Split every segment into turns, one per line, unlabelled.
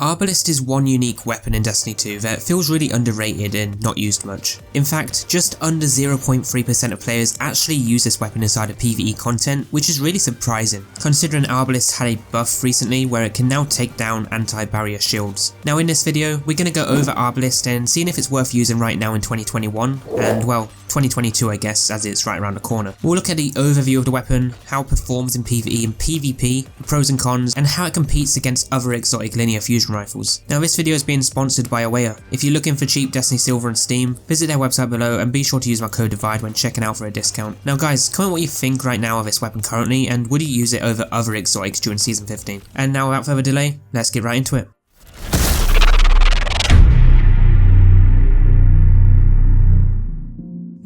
Arbalest is one unique weapon in Destiny 2 that feels really underrated and not used much. In fact, just under 0.3% of players actually use this weapon inside of PvE content, which is really surprising, considering Arbalest had a buff recently where it can now take down anti-barrier shields. Now in this video, we're going to go over Arbalest and seeing if it's worth using right now in 2021, and well, 2022 I guess, as it's right around the corner. We'll look at the overview of the weapon, how it performs in PvE and PvP, the pros and cons, and how it competes against other exotic linear fusion rifles. Now this video is being sponsored by Awaya. If you're looking for cheap Destiny Silver on Steam, visit their website below and be sure to use my code DIVIDE when checking out for a discount. Now guys, comment what you think right now of this weapon currently, and would you use it over other exotics during Season 15? And now without further delay, let's get right into it.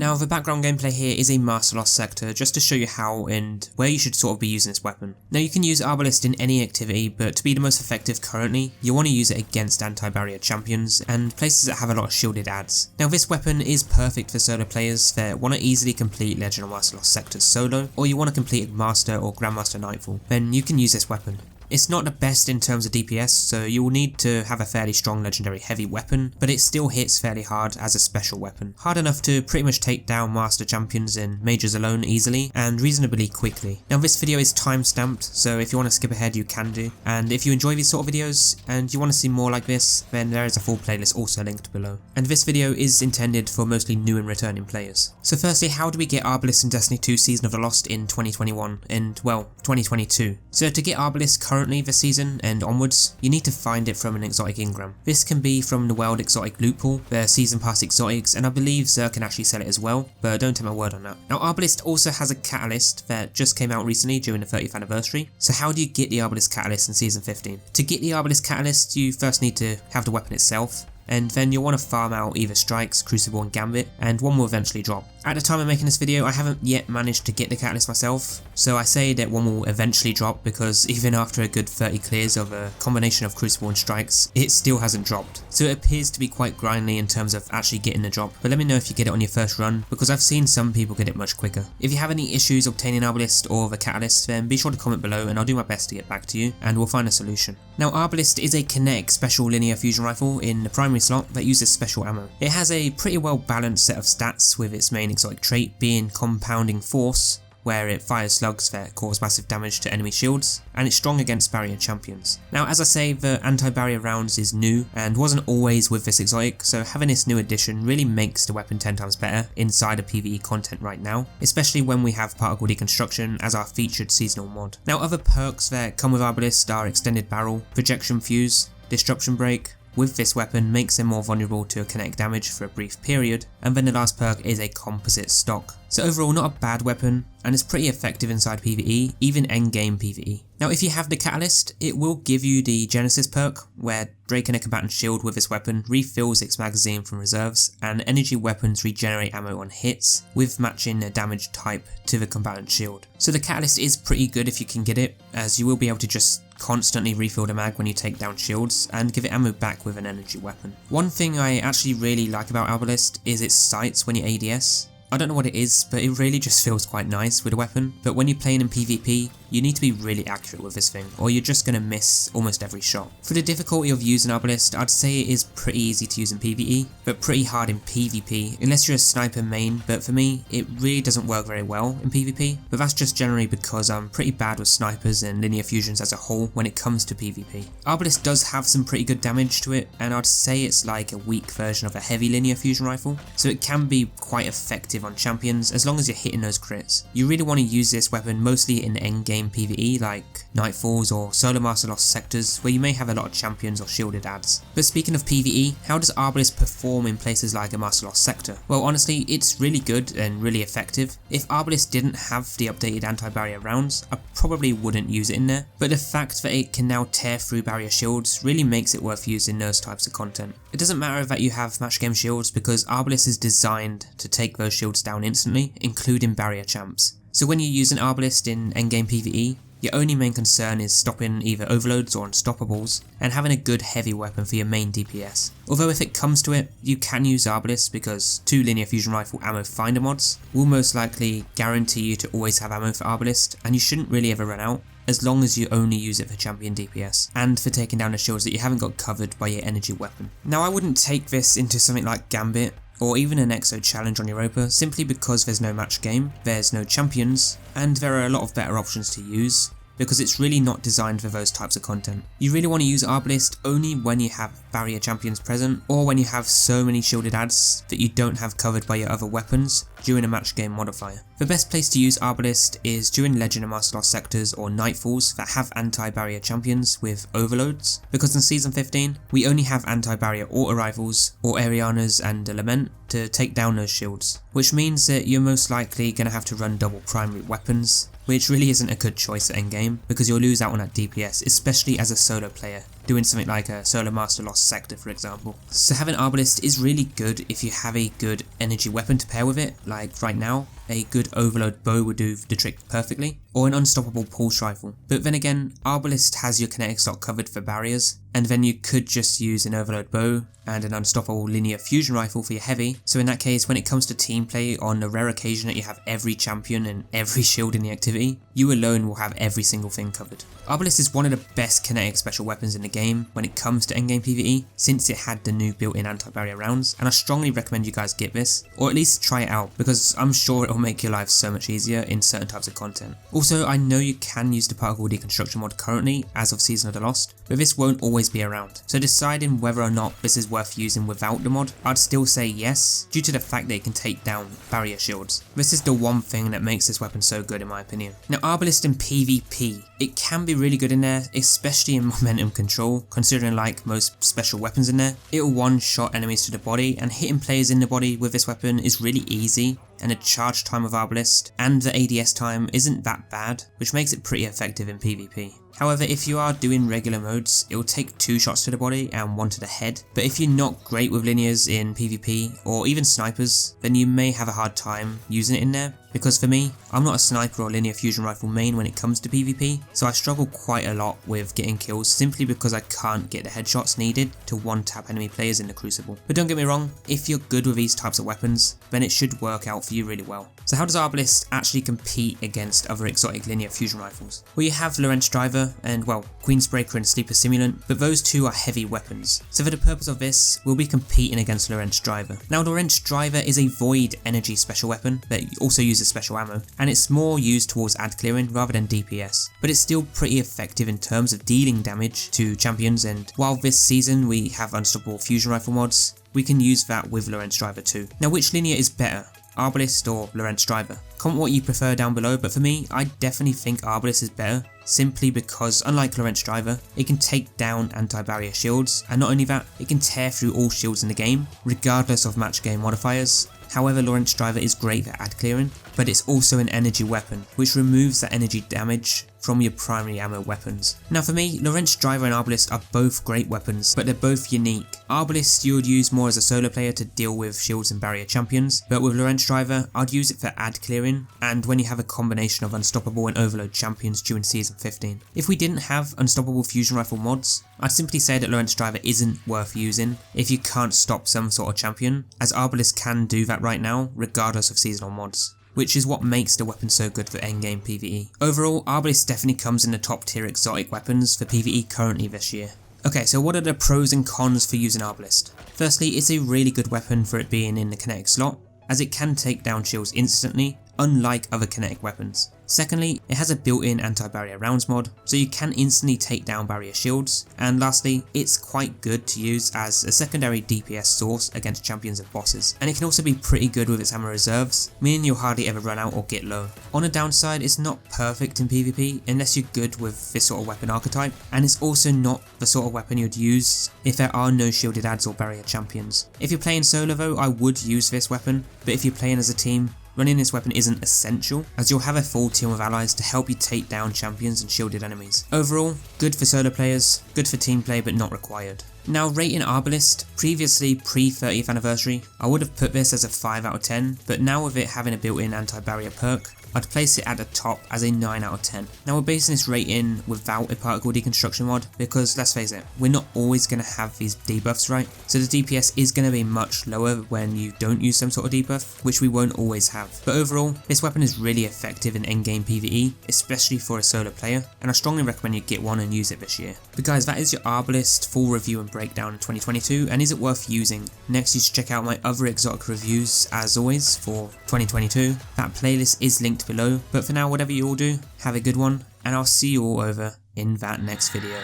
Now the background gameplay here is a Master Lost sector, just to show you how and where you should sort of be using this weapon. Now you can use Arbalest in any activity, but to be the most effective currently, you want to use it against anti-barrier champions and places that have a lot of shielded adds. Now this weapon is perfect for solo players that want to easily complete Legend or Master Lost sectors solo, or you want to complete Master or Grandmaster Nightfall, then you can use this weapon. It's not the best in terms of DPS, so you will need to have a fairly strong legendary heavy weapon, but it still hits fairly hard as a special weapon. Hard enough to pretty much take down master champions and mages alone easily, and reasonably quickly. Now this video is time stamped, so if you want to skip ahead you can do, and if you enjoy these sort of videos and you want to see more like this, then there is a full playlist also linked below. And this video is intended for mostly new and returning players. So firstly, how do we get Arbalest in Destiny 2 Season of the Lost in 2021 and well, 2022? So to get Arbalest currently this season and onwards, you need to find it from an exotic engram. This can be from the World Exotic Loot Pool, their season pass exotics, and I believe Xur can actually sell it as well, but don't take my word on that. Now Arbalest also has a catalyst that just came out recently during the 30th anniversary. So how do you get the Arbalest catalyst in Season 15? To get the Arbalest catalyst, you first need to have the weapon itself, and then you'll want to farm out either Strikes, Crucible and Gambit, and one will eventually drop. At the time of making this video, I haven't yet managed to get the catalyst myself, so I say that one will eventually drop because even after a good 30 clears of a combination of Crucible and Strikes, it still hasn't dropped. So it appears to be quite grindly in terms of actually getting the drop, but let me know if you get it on your first run, because I've seen some people get it much quicker. If you have any issues obtaining Arbalest or the catalyst, then be sure to comment below and I'll do my best to get back to you, and we'll find a solution. Now Arbalest is a Kinetic special linear fusion rifle in the primary slot that uses special ammo. It has a pretty well balanced set of stats, with its main exotic trait being Compounding Force, where it fires slugs that cause massive damage to enemy shields, and it's strong against barrier champions. Now as I say, the anti-barrier rounds is new and wasn't always with this exotic, so having this new addition really makes the weapon 10 times better inside of PvE content right now, especially when we have particle deconstruction as our featured seasonal mod. Now other perks that come with Arbalest are extended barrel, projection fuse, disruption break, with this weapon makes them more vulnerable to kinetic damage for a brief period, and then the last perk is a composite stock. So overall not a bad weapon, and it's pretty effective inside PvE, even endgame PvE. Now if you have the catalyst, it will give you the Genesis perk, where breaking a combatant shield with this weapon refills its magazine from reserves, and energy weapons regenerate ammo on hits, with matching a damage type to the combatant shield. So the catalyst is pretty good if you can get it, as you will be able to just constantly refill the mag when you take down shields and give it ammo back with an energy weapon. One thing I actually really like about Arbalest is its sights when you ADS. I don't know what it is, but it really just feels quite nice with a weapon, but when you're playing in PvP, you need to be really accurate with this thing, or you're just going to miss almost every shot. For the difficulty of using Arbalest, I'd say it is pretty easy to use in PvE, but pretty hard in PvP, unless you're a sniper main, but for me, it really doesn't work very well in PvP, but that's just generally because I'm pretty bad with snipers and linear fusions as a whole when it comes to PvP. Arbalest does have some pretty good damage to it, and I'd say it's like a weak version of a heavy linear fusion rifle, so it can be quite effective on champions as long as you're hitting those crits. You really want to use this weapon mostly in endgame PvE like Nightfalls or solo Master Lost sectors where you may have a lot of champions or shielded adds. But speaking of PvE, how does Arbalest perform in places like a Master Lost sector? Well honestly, it's really good and really effective. If Arbalest didn't have the updated anti-barrier rounds, I probably wouldn't use it in there, but the fact that it can now tear through barrier shields really makes it worth using those types of content. It doesn't matter that you have match game shields because Arbalest is designed to take those shields down instantly, including barrier champs. So when you use an Arbalest in endgame PvE, your only main concern is stopping either overloads or unstoppables, and having a good heavy weapon for your main DPS. Although if it comes to it, you can use Arbalest because 2 linear fusion rifle ammo finder mods will most likely guarantee you to always have ammo for Arbalest, and you shouldn't really ever run out. as long as you only use it for Champion DPS, and for taking down the shields that you haven't got covered by your energy weapon. Now I wouldn't take this into something like Gambit, or even an Exo challenge on Europa, simply because there's no match game, there's no champions, and there are a lot of better options to use, because it's really not designed for those types of content. You really want to use Arbalest only when you have barrier champions present, or when you have so many shielded adds that you don't have covered by your other weapons during a match game modifier. The best place to use Arbalest is during Legend and Master Lost sectors or Nightfalls that have anti-barrier champions with overloads, because in Season 15 we only have anti-barrier auto rifles or Arianas and Lament to take down those shields, which means that you're most likely going to have to run double primary weapons, which really isn't a good choice at endgame because you'll lose out on that DPS, especially as a solo player, doing something like a solo Master Lost sector for example. So having Arbalest is really good if you have a good energy weapon to pair with it, like right now, a good overload bow would do the trick perfectly, or an unstoppable pulse rifle. But then again, Arbalest has your kinetic slot covered for barriers, and then you could just use an overload bow and an unstoppable linear fusion rifle for your heavy. So in that case, when it comes to team play, on the rare occasion that you have every champion and every shield in the activity, you alone will have every single thing covered. Arbalest is one of the best kinetic special weapons in the game when it comes to endgame PvE, since it had the new built-in anti-barrier rounds, and I strongly recommend you guys get this, or at least try it out, because I'm sure it will make your life so much easier in certain types of content. Also, I know you can use the particle deconstruction mod currently as of Season of the Lost, but this won't always be around, so deciding whether or not this is worth using without the mod, I'd still say yes, due to the fact that it can take down barrier shields. This is the one thing that makes this weapon so good in my opinion. Now Arbalest in PvP, it can be really good in there, especially in momentum control, considering like most special weapons in there. It'll one-shot enemies to the body, and hitting players in the body with this weapon is really easy, and the charge time of Arbalest and the ADS time isn't that bad, which makes it pretty effective in PvP. However, if you are doing regular modes, it will take 2 shots to the body and 1 to the head, but if you're not great with linears in PvP, or even snipers, then you may have a hard time using it in there, because for me, I'm not a sniper or linear fusion rifle main when it comes to PvP, so I struggle quite a lot with getting kills simply because I can't get the headshots needed to one-tap enemy players in the Crucible. But don't get me wrong, if you're good with these types of weapons, then it should work out for you really well. So how does Arbalest actually compete against other exotic linear fusion rifles? Well, you have Lorentz Driver and, well, Queenbreaker and Sleeper Simulant, but those two are heavy weapons. So for the purpose of this, we'll be competing against Lorentz Driver. Now Lorentz Driver is a void energy special weapon that also uses special ammo, and it's more used towards ad clearing rather than DPS, but it's still pretty effective in terms of dealing damage to champions, and while this season we have unstoppable fusion rifle mods, we can use that with Lorentz Driver too. Now which linear is better, Arbalest or Lorentz Driver? Comment what you prefer down below, but for me, I definitely think Arbalest is better, simply because unlike Lorentz Driver, it can take down anti-barrier shields, and not only that, it can tear through all shields in the game, regardless of match game modifiers. However, Lorentz Driver is great for ad clearing, but it's also an energy weapon, which removes that energy damage from your primary ammo weapons. Now for me, Lorentz Driver and Arbalest are both great weapons, but they're both unique. Arbalest you would use more as a solo player to deal with shields and barrier champions, but with Lorentz Driver, I'd use it for ad clearing, and when you have a combination of unstoppable and overload champions during Season 15. If we didn't have unstoppable fusion rifle mods, I'd simply say that Lorentz Driver isn't worth using if you can't stop some sort of champion, as Arbalest can do that right now, regardless of seasonal mods, which is what makes the weapon so good for endgame PvE. Overall, Arbalest definitely comes in the top tier exotic weapons for PvE currently this year. Okay, so what are the pros and cons for using Arbalest? Firstly, it's a really good weapon for it being in the kinetic slot, as it can take down shields instantly, unlike other kinetic weapons. Secondly, it has a built-in anti-barrier rounds mod, so you can instantly take down barrier shields. And lastly, it's quite good to use as a secondary DPS source against champions and bosses, and it can also be pretty good with its ammo reserves, meaning you'll hardly ever run out or get low. On the downside, it's not perfect in PvP unless you're good with this sort of weapon archetype, and it's also not the sort of weapon you'd use if there are no shielded adds or barrier champions. If you're playing solo though, I would use this weapon, but if you're playing as a team, running this weapon isn't essential, as you'll have a full team of allies to help you take down champions and shielded enemies. Overall, good for solo players, good for team play but not required. Now rating Arbalest, previously pre-30th anniversary, I would have put this as a 5 out of 10, but now with it having a built-in anti-barrier perk, I'd place it at the top as a 9 out of 10. Now we're basing this rating without a particle deconstruction mod because, let's face it, we're not always going to have these debuffs, right? So the DPS is going to be much lower when you don't use some sort of debuff, which we won't always have. But overall, this weapon is really effective in endgame PvE, especially for a solo player, and I strongly recommend you get one and use it this year. But guys, that is your Arbalest full review and breakdown in 2022, and is it worth using? Next you should check out my other exotic reviews as always for 2022. That playlist is linked below, but for now, whatever you all do, have a good one, and I'll see you all over in that next video.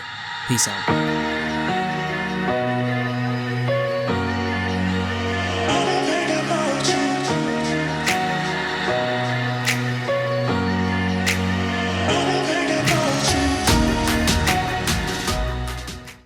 Peace out.